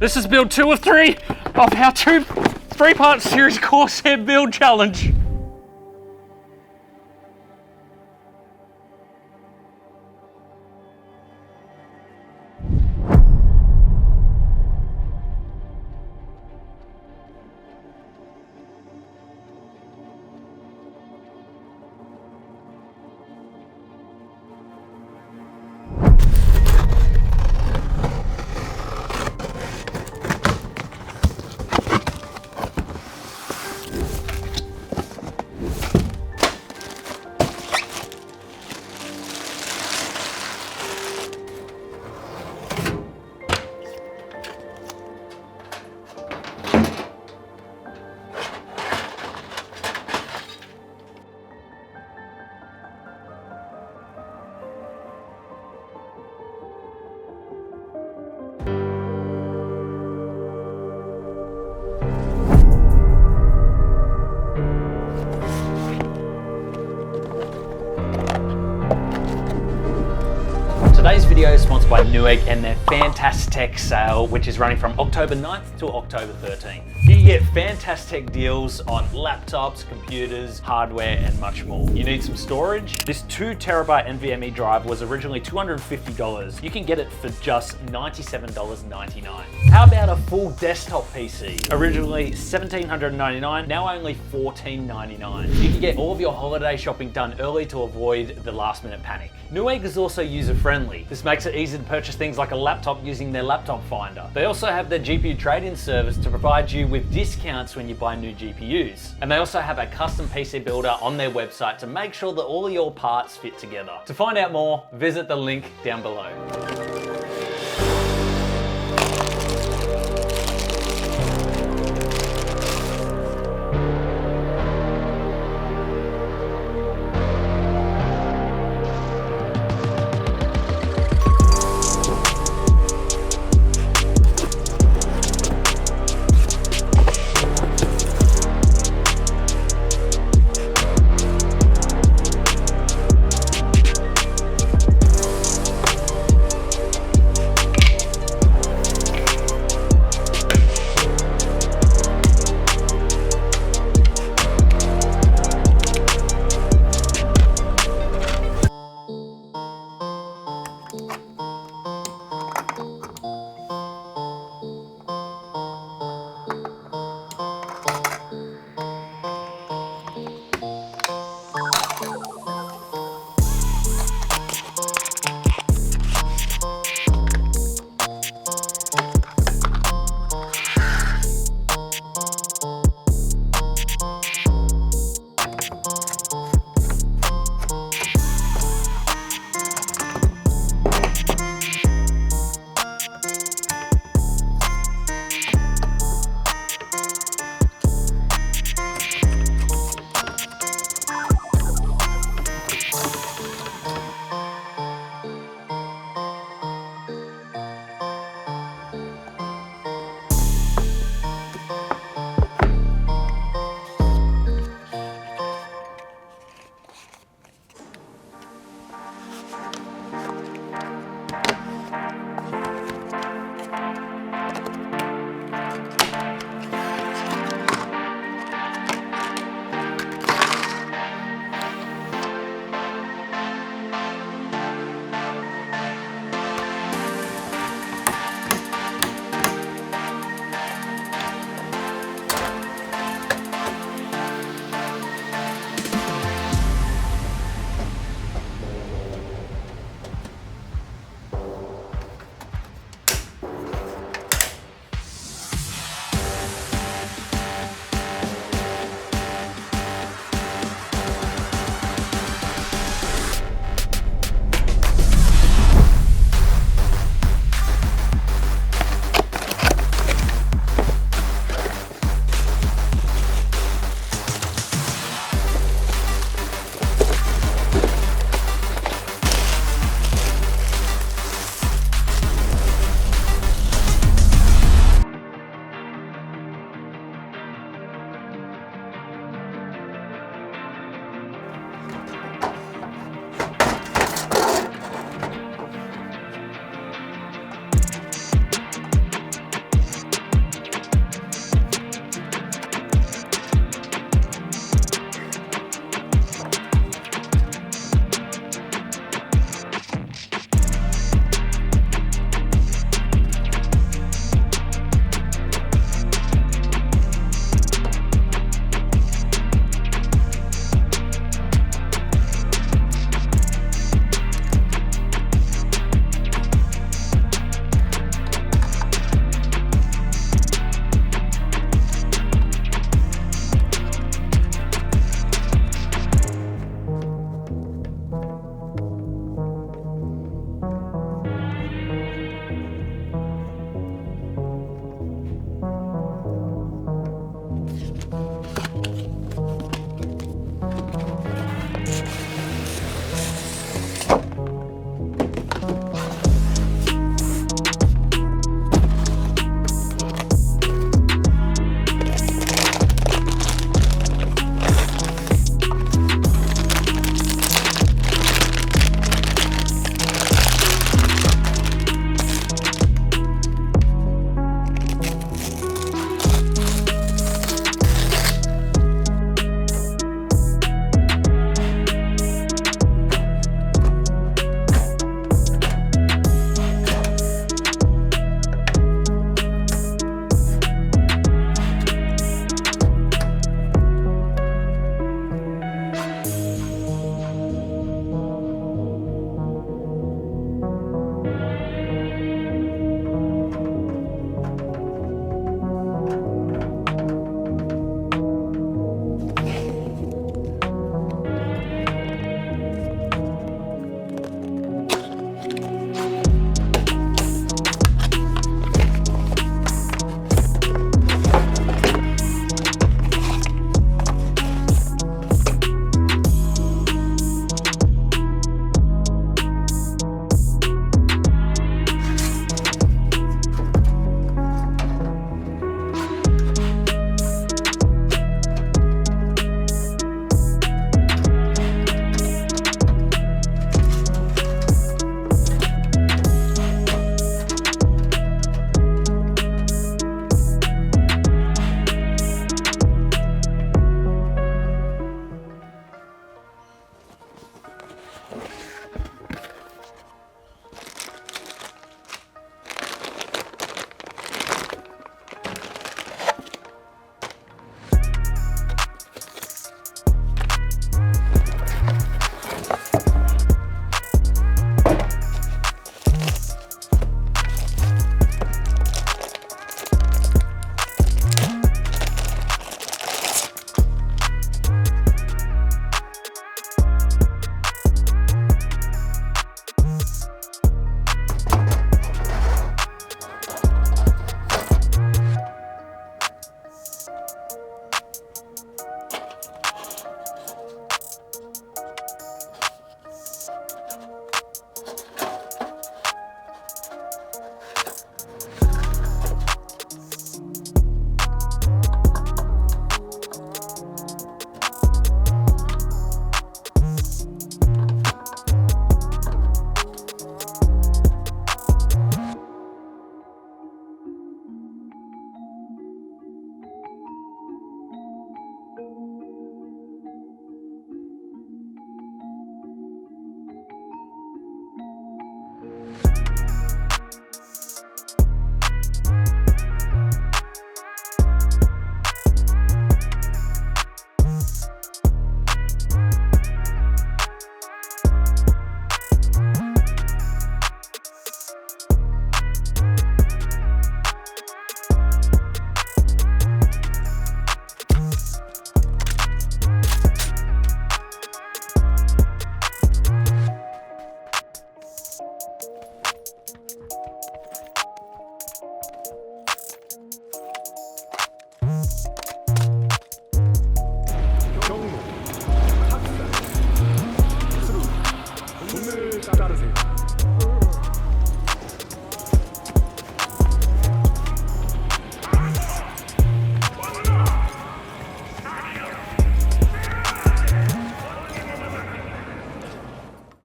This is build 2 of 3 of our three-part series Corsair build challenge. Today's video is sponsored by NEWEGG and their FANTASTECH sale, which is running from October 9th to October 13th. You can get FANTASTECH deals on laptops, computers, hardware, and much more. You need some storage? This 2TB NVMe drive was originally $250. You can get it for just $97.99. How about a full desktop PC? Originally $1,799, now only $1,499. You can get all of your holiday shopping done early to avoid the last minute panic. NEWEGG is also user-friendly. This makes it easy to purchase things like a laptop using their laptop finder. They also have their GPU trade-in service to provide you with discounts when you buy new GPUs. And they also have a custom PC builder on their website to make sure that all your parts fit together. To find out more, visit the link down below.